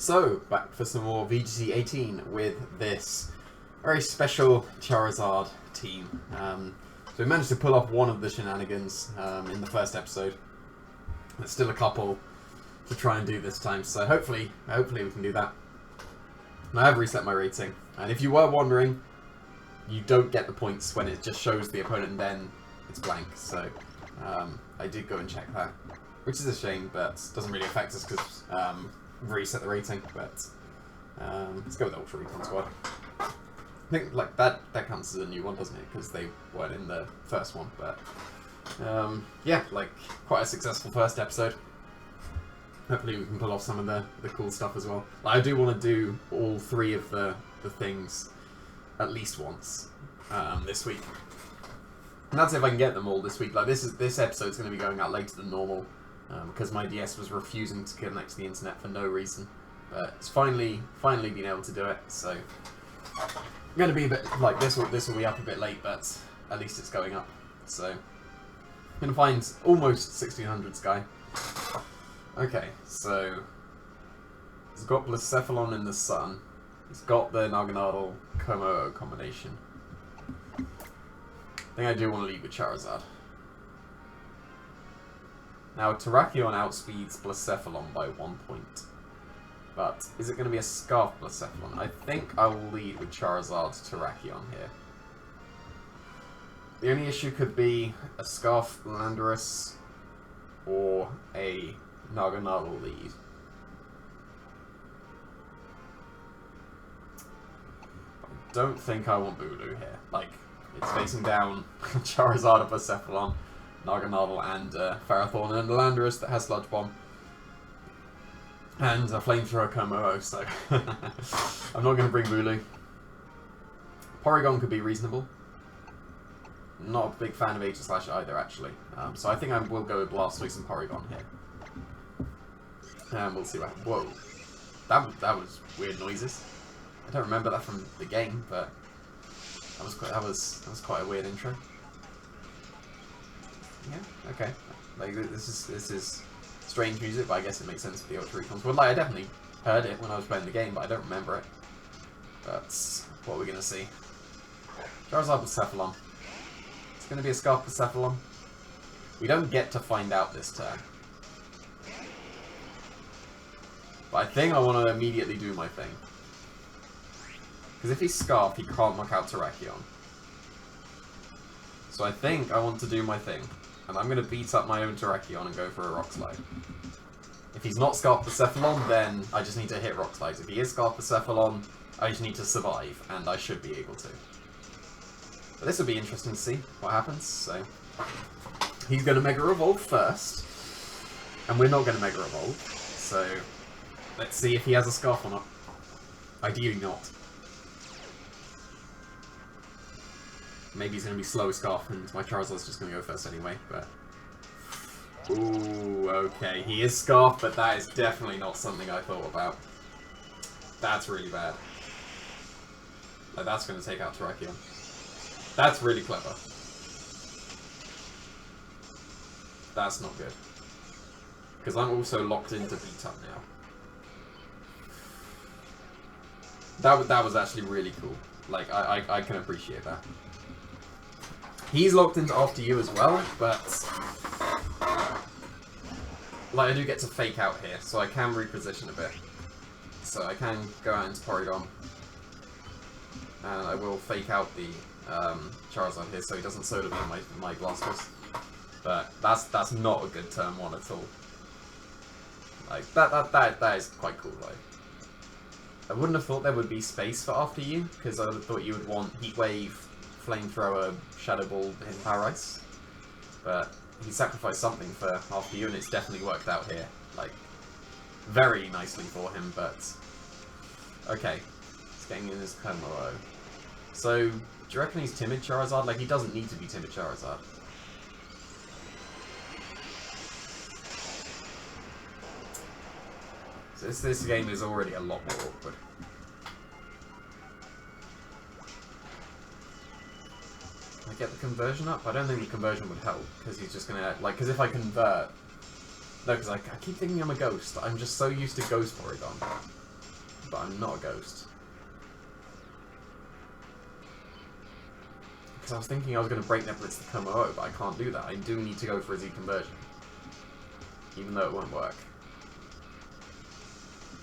So, back for some more VGC 18 with this very special Charizard team. So we managed to pull off one of the shenanigans in the first episode. There's still a couple to try and do this time, so hopefully we can do that. And I have reset my rating, and if you were wondering, you don't get the points when it just shows the opponent and then it's blank, so I did go and check that, which is a shame, but doesn't really affect us because reset the rating. But let's go with Ultra Recon Squad. I think like that counts as a new one, doesn't it? Because they weren't in the first one. But yeah, like quite a successful first episode. Hopefully we can pull off some of the cool stuff as well. Like, I do want to do all three of the things at least once this week. And that's if I can get them all this week. Like this episode's going to be going out later than normal because my DS was refusing to connect to the internet for no reason. But it's finally been able to do it. So I'm going to be a bit like this will be up a bit late, but at least it's going up. So I'm going to find almost 1600 Sky. Okay, so he's got Blacephalon in the sun. He's got the Naganadel Komodo combination. I think I do want to lead with Charizard. Now, Terrakion outspeeds Blacephalon by 1 point. But is it going to be a Scarf Blacephalon? I think I will lead with Charizard's Terrakion here. The only issue could be a Scarf Landorus or a Naganadel lead. I don't think I want Bulu here. Like, it's facing down Charizard, Blacephalon, Naganadel, and Ferrothorn, and a Landorus that has Sludge Bomb. And a Flamethrower Komodo, so I'm not going to bring Bulu. Porygon could be reasonable. Not a big fan of H/Slash either, actually. So I think I will go with Blastoise and Porygon here. And we'll see what happens. Whoa. That was weird noises. I don't remember that from the game, but that was quite a weird intro. Yeah, okay. Like this is strange music, but I guess it makes sense for the Ultra Recons. Well, like I definitely heard it when I was playing the game, but I don't remember it. That's what we're gonna see. Charizard Blacephalon. It's gonna be a Scarf Blacephalon. We don't get to find out this turn. But I think I want to immediately do my thing. Because if he's Scarf, he can't knock out Terrakion. So I think I want to do my thing. And I'm going to beat up my own Terrakion and go for a Rock Slide. If he's not Scarf Blacephalon, then I just need to hit Rock Slides. If he is Scarf Blacephalon, I just need to survive, and I should be able to. But this will be interesting to see what happens. So he's going to Mega Evolve first. And we're not going to Mega Evolve. So let's see if he has a Scarf or not. Ideally not. Maybe he's going to be slow Scarf and my Charizard's just going to go first anyway, but... Ooh, okay. He is Scarf, but that is definitely not something I thought about. That's really bad. Like, that's going to take out Terrakion. That's really clever. That's not good. Because I'm also locked into beat up now. That was actually really cool. Like, I can appreciate that. He's locked into After You as well, but like I do get to fake out here, so I can reposition a bit. So I can go out into Porygon, and I will fake out the Charizard here, so he doesn't soda beam my Blastoise. But that's not a good turn one at all. Like that is quite cool though. I wouldn't have thought there would be space for After You, because I would have thought you would want Heat Wave, Flamethrower, Shadow Ball, and Power Ice. But he sacrificed something for After You, and it's definitely worked out here. Like, very nicely for him, but... Okay. He's getting in his Komodo. So, do you reckon he's Timid Charizard? Like, he doesn't need to be Timid Charizard. So this game is already a lot more awkward. I get the conversion up? I don't think the conversion would help, because he's just gonna, like, because if I convert... No, because I keep thinking I'm a ghost. I'm just so used to Ghost Porygon. but I'm not a ghost. Because I was thinking I was going to break their blitz to come O, but I can't do that. I do need to go for a Z conversion. Even though it won't work.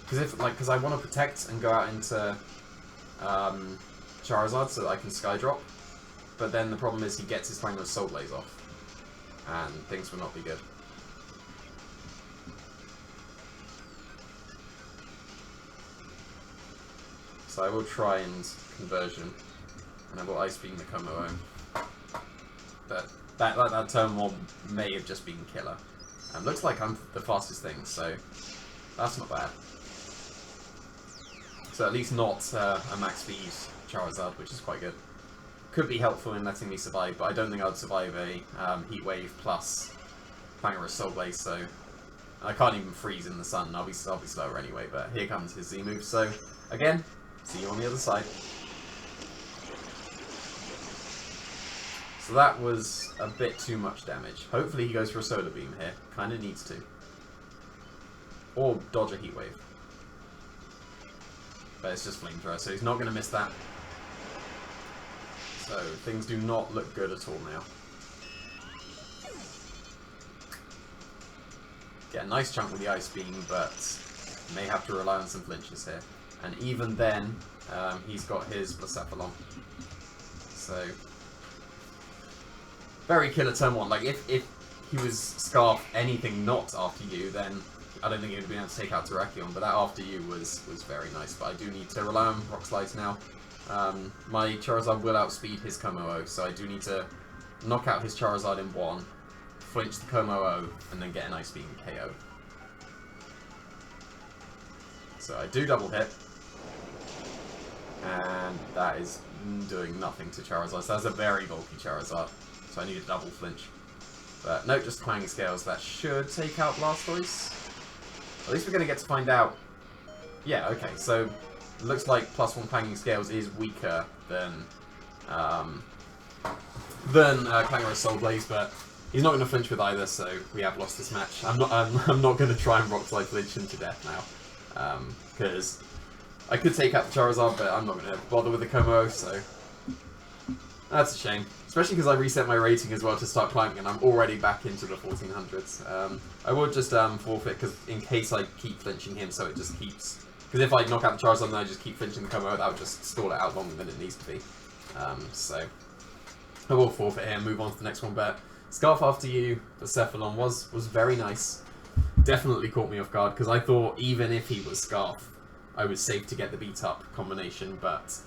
Because I want to protect and go out into Charizard so that I can Skydrop. But then the problem is he gets his Fangler's Soul Blaze off. And things will not be good. So I will try and conversion. And I will Ice Beam the Como. But that turn one may have just been killer. Looks like I'm the fastest thing, so that's not bad. So at least not a max speed Charizard, which is quite good. Could be helpful in letting me survive, but I don't think I'd survive a Heat Wave plus Fangler's Soul Blaze, so I can't even freeze in the sun. I'll be slower anyway, but here comes his Z move. So again, see you on the other side. So that was a bit too much damage. Hopefully he goes for a Solar Beam here. Kind of needs to. Or dodge a Heat Wave. But it's just Flamethrower, so he's not going to miss that. So things do not look good at all now. Get a nice chunk with the Ice Beam, but may have to rely on some flinches here. And even then, he's got his Blacephalon. So very killer turn one. Like, if he was Scarf anything not after you, then I don't think he would be able to take out Terrakion, but that after you was very nice. But I do need to rely on Rock Slides now. My Charizard will outspeed his Como-O, so I do need to knock out his Charizard in one, flinch the Como-O, and then get an Ice Beam KO. So I do double hit. And that is doing nothing to Charizard. So that's a very bulky Charizard. So I need a double flinch. But no, just Clanging Scales. That should take out Blastoise. At least we're going to get to find out. Yeah, okay. So it looks like +1 Clanging Scales is weaker than Clangorous Soul Blaze, but he's not going to flinch with either. So we have lost this match. I'm not going to try and Rock Slide flinch him to death now, because I could take out the Charizard, but I'm not going to bother with the Como, so that's a shame. Especially because I reset my rating as well to start climbing, and I'm already back into the 1400s. I would just forfeit, because in case I keep flinching him, so it just keeps... Because if I knock out the Charizard and I just keep flinching the Como, that would just stall it out longer than it needs to be. So I will forfeit here and move on to the next one. But Scarf After You, the Cephalon, was very nice. Definitely caught me off guard, because I thought even if he was Scarf, I was safe to get the beat up combination, but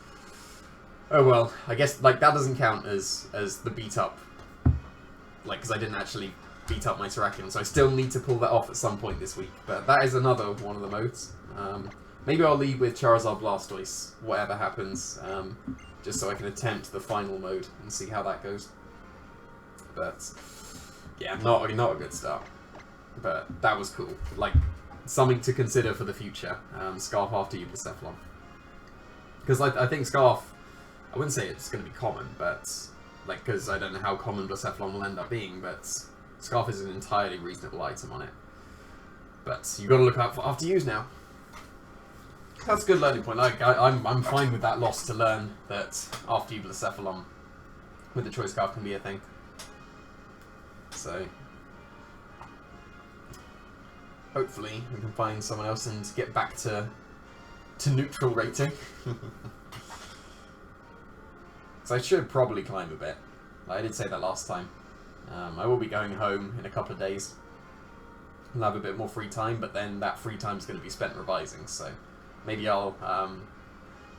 oh well. I guess like that doesn't count as the beat up, like, because I didn't actually beat up my Terrakion, so I still need to pull that off at some point this week. But that is another one of the modes. Maybe I'll lead with Charizard Blastoise, whatever happens, just so I can attempt the final mode and see how that goes. But yeah, not a good start. But that was cool. Like, something to consider for the future. Scarf After You, Blacephalon. Because I think Scarf, I wouldn't say it's going to be common, but like, because I don't know how common Blacephalon will end up being, but Scarf is an entirely reasonable item on it. But you've got to look out for After Yous now. That's a good learning point. Like, I'm fine with that loss to learn that After You, Blacephalon with the Choice Scarf can be a thing. So hopefully we can find someone else and get back to neutral rating. So I should probably climb a bit. I did say that last time. I will be going home in a couple of days. I'll have a bit more free time, but then that free time is going to be spent revising, so maybe I'll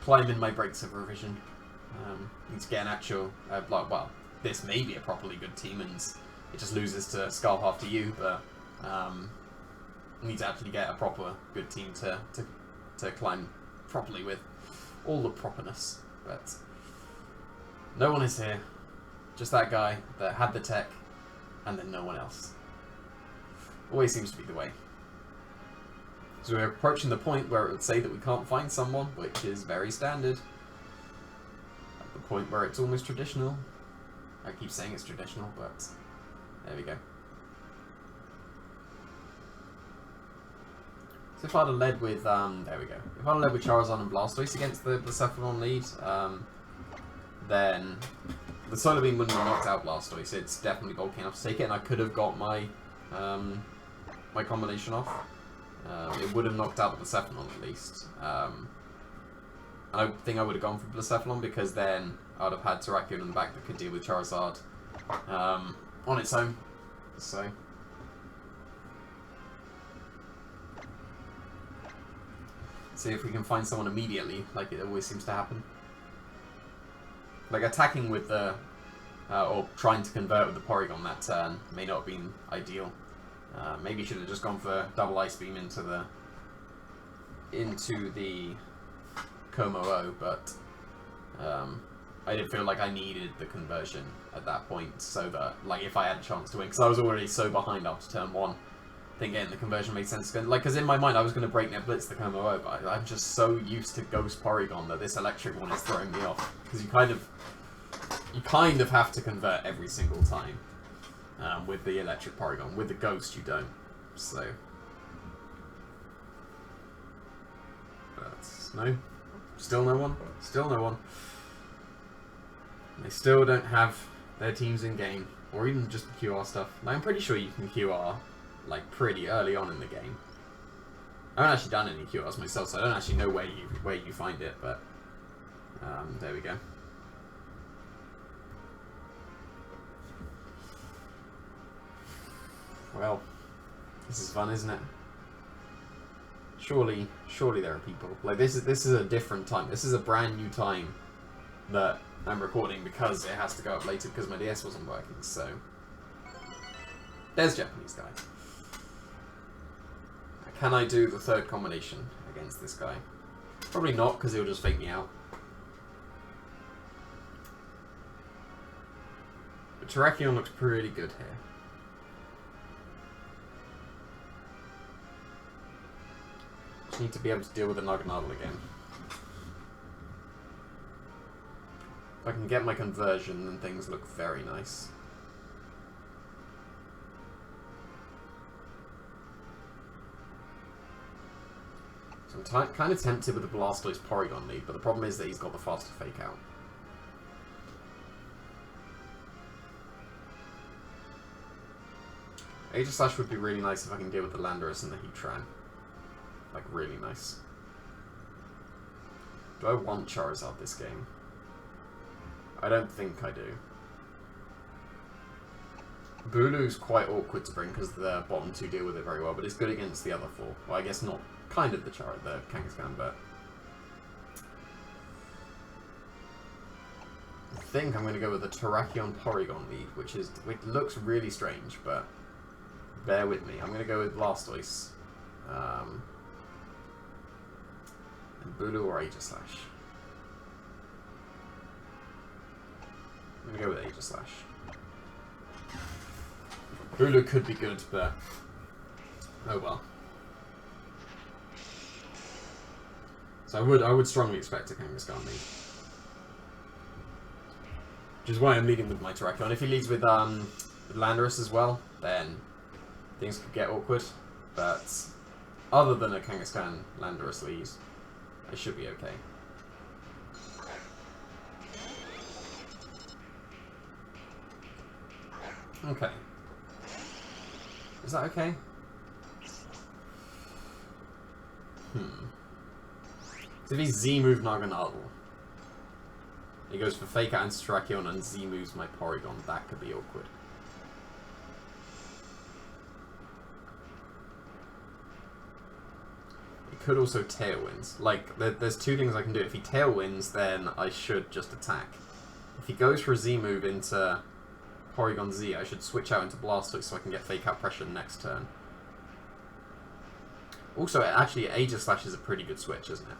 climb in my breaks of revision. Need to get an actual, well, this may be a properly good team, and it just loses to Scarf After You, but need to actually get a proper good team to climb properly with all the properness. But no one is here. Just that guy that had the tech, and then no one else. Always seems to be the way. So we're approaching the point where it would say that we can't find someone, which is very standard. At the point where it's almost traditional. I keep saying it's traditional, but there we go. So if I'd have led with, there we go. If I'd have led with Charizard and Blastoise against the Cephalon lead, then the Solar Beam wouldn't have knocked out Blastoise. It's definitely bulky enough to take it, and I could have got my my combination off. It would have knocked out the Cephalon at least. And I think I would have gone for Blacephalon because then I would have had Terrakion in the back that could deal with Charizard on its own. So. See if we can find someone immediately, like it always seems to happen. Like attacking with the, or trying to convert with the Porygon that turn may not have been ideal. Maybe should have just gone for double Ice Beam into the Como-O, but I didn't feel like I needed the conversion at that point, so that like if I had a chance to win, because I was already so behind after turn 1. I think getting the conversion made sense. Like, because in my mind I was going to break net blitz the Como-O, but I'm just so used to Ghost Porygon that this electric one is throwing me off. Because you kind of have to convert every single time with the electric Porygon. With the Ghost, you don't. So, but no, still no one. Still no one. They still don't have their teams in game, or even just the QR stuff. Like, I'm pretty sure you can QR. Like pretty early on in the game. I haven't actually done any QRs myself, so I don't actually know where you find it, but there we go. Well, this is fun, isn't it? Surely there are people. Like this is a different time. This is a brand new time that I'm recording because it has to go up later because my DS wasn't working, so there's Japanese guy. Can I do the third combination against this guy? Probably not, because he'll just fake me out. But Terrakion looks pretty good here. Just need to be able to deal with the Naganadel again. If I can get my conversion, then things look very nice. I'm kind of tempted with the Blastoise Porygon lead, but the problem is that he's got the faster fake out. Aegislash would be really nice if I can deal with the Landorus and the Heatran. Like, really nice. Do I want Charizard this game? I don't think I do. Bulu's quite awkward to bring because the bottom 2 deal with it very well, but it's good against the other 4. Well, I guess not. Kind of the Kangaskhan, but I think I'm going to go with the Terrakion Porygon lead, which looks really strange, but bear with me. I'm going to go with Blastoise, and Bulu or Aegislash. I'm going to go with Aegislash. Bulu could be good, but oh well. So I would strongly expect a Kangaskhan lead. Which is why I'm leading with my Terrakion. If he leads with Landorus as well, then things could get awkward. But other than a Kangaskhan Landorus lead, I should be okay. Okay. Is that okay? So if he Z-move Naganadel, he goes for Fake Out into Terrakion and Z-moves my Porygon, that could be awkward. He could also Tailwinds. Like, there's 2 things I can do. If he Tailwinds, then I should just attack. If he goes for a Z-move into Porygon-Z, I should switch out into Blastoise so I can get Fake Out pressure next turn. Also, actually, Aegislash is a pretty good switch, isn't it?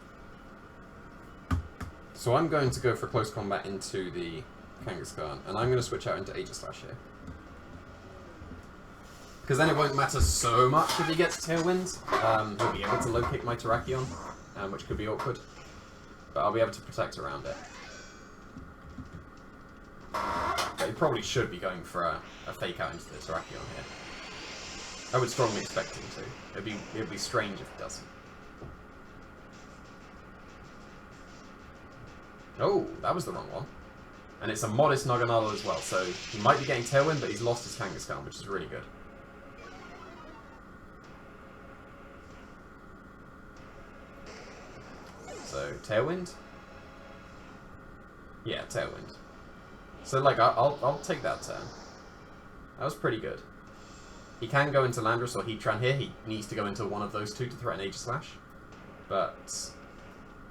So I'm going to go for Close Combat into the Kangaskhan, and I'm going to switch out into Aegislash here. Because then it won't matter so much if he gets Tailwind. He'll be able to low-kick my Terrakion, which could be awkward. But I'll be able to protect around it. But he probably should be going for a Fake Out into the Terrakion here. I would strongly expect him to. It'd be strange if he doesn't. Oh, that was the wrong one. And it's a modest Naganadel as well, so he might be getting Tailwind, but he's lost his Kangaskhan, which is really good. So, Tailwind? Yeah, Tailwind. So, like, I'll take that turn. That was pretty good. He can go into Landorus or Heatran here. He needs to go into one of those two to threaten Aegislash. But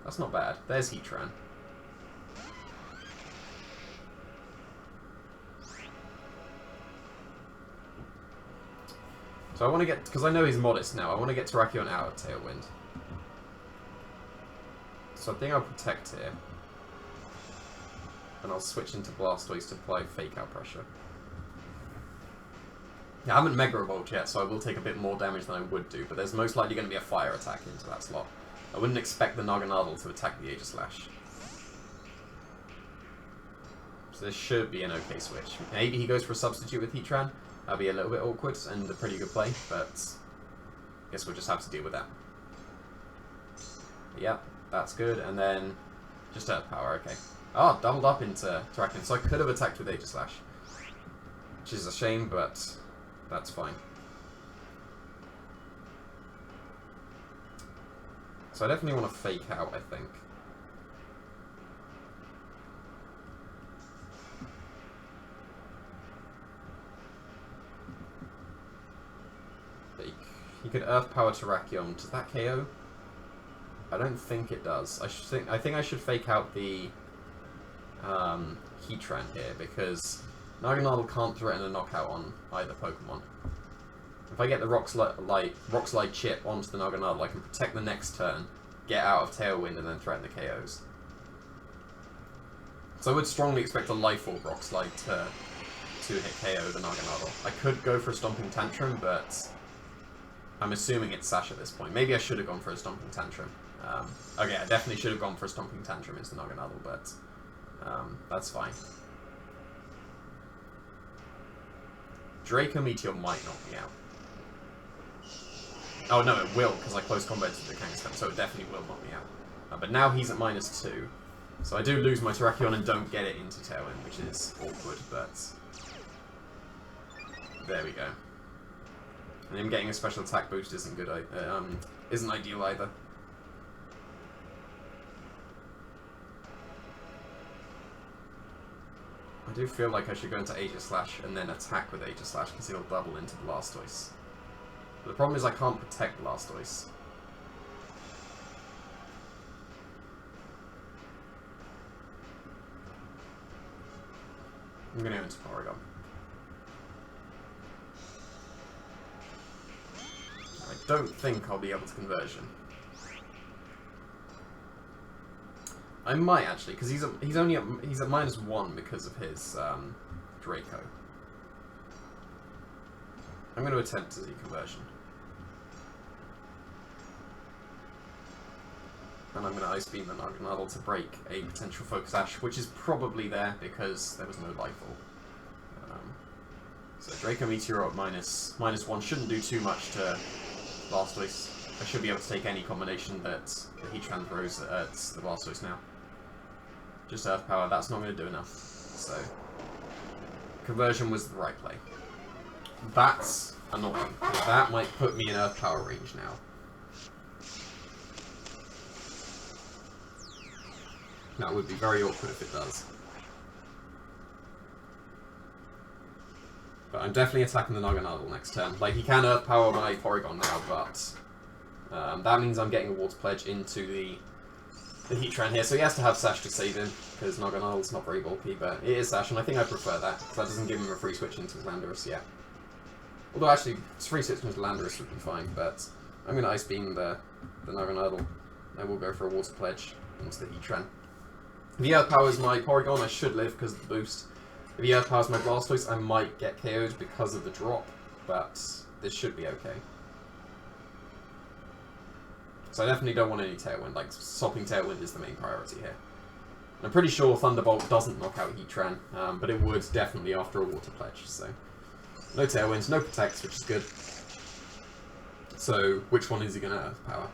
that's not bad. There's Heatran. So I want to get, because I know he's modest now, I want to get Terrakion out of Tailwind. So I think I'll protect here. And I'll switch into Blastoise to apply Fake Out pressure. Yeah, I haven't Mega Evolved yet, so I will take a bit more damage than I would do, but there's most likely going to be a fire attack into that slot. I wouldn't expect the Naganadel to attack the Aegislash. So this should be an okay switch. Maybe he goes for a substitute with Heatran. That'll be a little bit awkward and a pretty good play, but I guess we'll just have to deal with that. Yep, that's good, and then just Earth Power, okay. Oh, doubled up into Terrakion, so I could have attacked with Aegislash. Which is a shame, but that's fine. So I definitely want to Fake Out, I think. He could Earth Power Terrakion. Does that KO? I don't think it does. I think I should Fake Out the Heatran here, because Naganadel can't threaten a knockout on either Pokemon. If I get the Rock Slide chip onto the Naganadel, I can protect the next turn, get out of Tailwind, and then threaten the KOs. So I would strongly expect a Life Orb Rock Slide to hit KO the Naganadel. I could go for a Stomping Tantrum, but I'm assuming it's Sash at this point. Maybe I should have gone for a Stomping Tantrum. Okay, I definitely should have gone for a Stomping Tantrum into Naganadel, but that's fine. Draco Meteor might knock me out. Oh no, it will, because I close combat to the Kangaskhan, so it definitely will knock me out. But now he's at -2, so I do lose my Terrakion and don't get it into Tailwind, which is awkward, but there we go. And him getting a special attack boost isn't good. Isn't ideal either. I do feel like I should go into Aegislash and then attack with Aegislash because he'll double into Blastoise. But the problem is I can't protect Blastoise. I'm gonna go into Porygon. I don't think I'll be able to conversion. I might actually, because he's at -1 because of his Draco. I'm going to attempt to do conversion. And I'm going to Ice Beam the Naganadel to break a potential Focus Sash, which is probably there because there was no Life Orb. So Draco Meteor at -1 shouldn't do too much to Blastoise. I should be able to take any combination that he throws at the Blastoise now. Just Earth Power, that's not going to do enough. So, conversion was the right play. That's annoying. That might put me in Earth Power range now. That would be very awkward if it does. But I'm definitely attacking the Naganadel next turn. Like, he can Earth Power my Porygon now, but that means I'm getting a Water Pledge into the Heatran here, so he has to have Sash to save him, because Naganadel's not very bulky, but it is Sash, and I think I prefer that, because that doesn't give him a free switch into Landorus yet. Although actually, free switch into Landorus would be fine, but I'm going to Ice Beam the Naganadel. I will go for a Water Pledge into the Heatran. If he Earth Powers my Porygon, I should live because of the boost. If he Earth Powers my Blastoise, I might get KO'd because of the drop, but this should be okay. So I definitely don't want any Tailwind, like, stopping Tailwind is the main priority here. I'm pretty sure Thunderbolt doesn't knock out Heatran, but it would definitely after a Water Pledge, so... No Tailwinds, no Protects, which is good. So, which one is he going to Earth Power?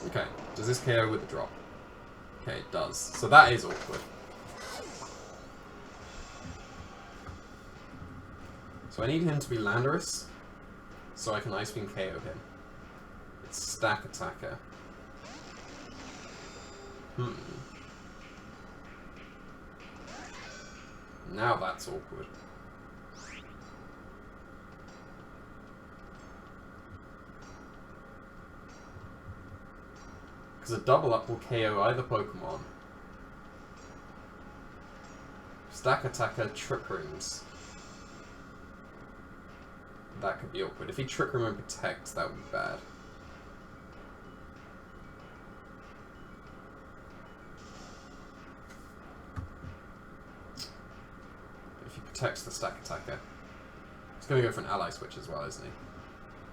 Okay, does this KO with the drop? Okay, it does. So that is awkward. So I need him to be Landorus, so I can Ice Beam KO him. It's Stack Attacker. Now that's awkward. Because a double up will KO either Pokemon. Stack Attacker, Trick Rooms. That could be awkward. If he Trick Room and Protects, that would be bad. If he protects the Stack Attacker, he's going to go for an Ally Switch as well, isn't he?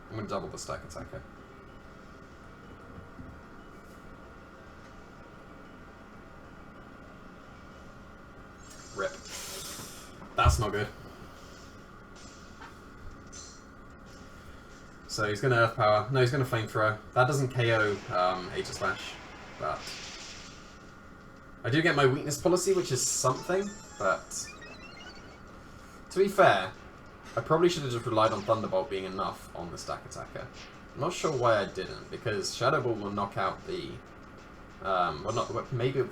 I'm going to double the Stack Attacker. Rip. That's not good. So he's going to Earth Power. No, he's going to Flamethrower. That doesn't KO Aegis Slash, but I do get my weakness policy, which is something, but to be fair, I probably should have just relied on Thunderbolt being enough on the Stack Attacker. I'm not sure why I didn't, because Shadow Ball will knock out the well, not maybe it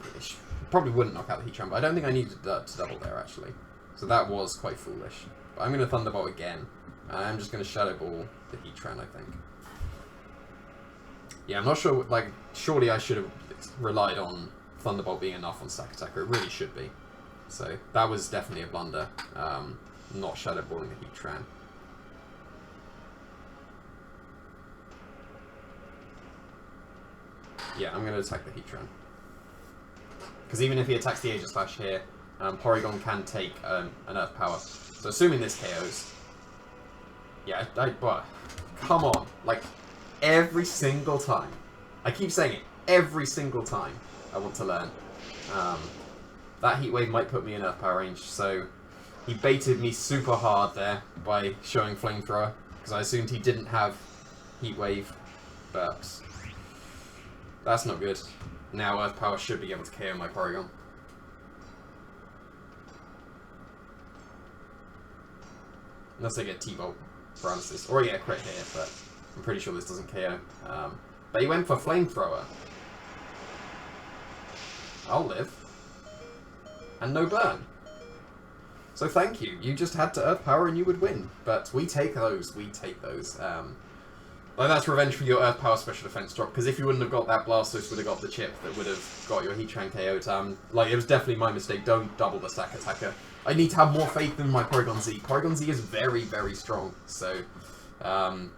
probably wouldn't knock out the Heatran, but I don't think I needed to double there actually. So that was quite foolish. But I'm going to Thunderbolt again. I'm just going to Shadow Ball the Heatran, I think. Yeah, I'm not sure, like, surely I should have relied on Thunderbolt being enough on Stack Attacker. It really should be. So that was definitely a blunder. Not Shadow Balling the Heatran. Yeah, I'm going to attack the Heatran. Because even if he attacks the Aegis Slash here, Porygon can take an Earth Power. So assuming this KOs... Yeah, but come on. Like, every single time. I keep saying it. Every single time I want to learn. That Heat Wave might put me in Earth Power range, so he baited me super hard there by showing Flamethrower, because I assumed he didn't have Heat Wave, but that's not good. Now Earth Power should be able to KO my Porygon. Unless I get T-Bolt paralysis. Or I get a crit here, but I'm pretty sure this doesn't KO. But he went for Flamethrower. I'll live. And no burn. So thank you. You just had to Earth Power and you would win. But we take those. We take those. Like, that's revenge for your Earth Power special defense drop, because if you wouldn't have got that, Blastoise would have got the chip that would have got your Heatran KO'd. Like, it was definitely my mistake. Don't double the Stack Attacker. I need to have more faith in my Porygon-Z. Porygon-Z is very, very strong, so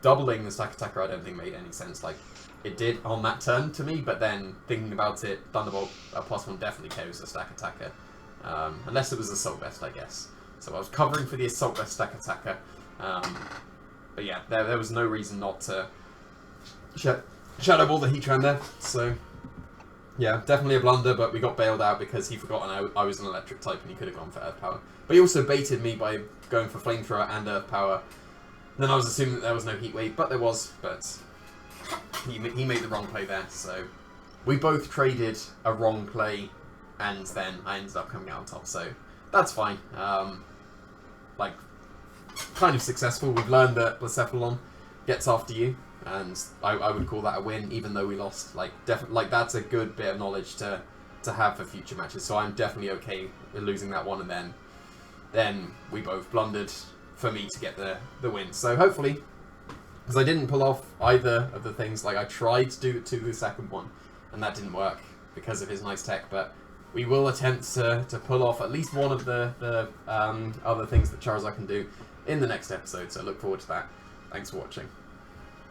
doubling the Stack Attacker I don't think made any sense. Like, it did on that turn to me, but then thinking about it, Thunderbolt +1 definitely KOs the Stack Attacker. Unless it was Assault Vest, I guess. So I was covering for the Assault Vest Stack Attacker. But yeah, there was no reason not to Shadow Ball the Heatran there. So yeah, definitely a blunder, but we got bailed out because he forgot I was an electric type and he could have gone for Earth Power. But he also baited me by going for Flamethrower and Earth Power. And then I was assuming that there was no Heat Wave, but there was. But he made the wrong play there. So we both traded a wrong play, and then I ended up coming out on top. So that's fine. Like, kind of successful. We've learned that Blacephalon gets after you, and I would call that a win, even though we lost. Like, that's a good bit of knowledge to have for future matches. So I'm definitely okay with losing that one, and then we both blundered for me to get the win. So hopefully, because I didn't pull off either of the things. Like, I tried to do it to the second one, and that didn't work because of his nice tech, but we will attempt to pull off at least one of the other things that Charizard can do in the next episode, so look forward to that. Thanks for watching.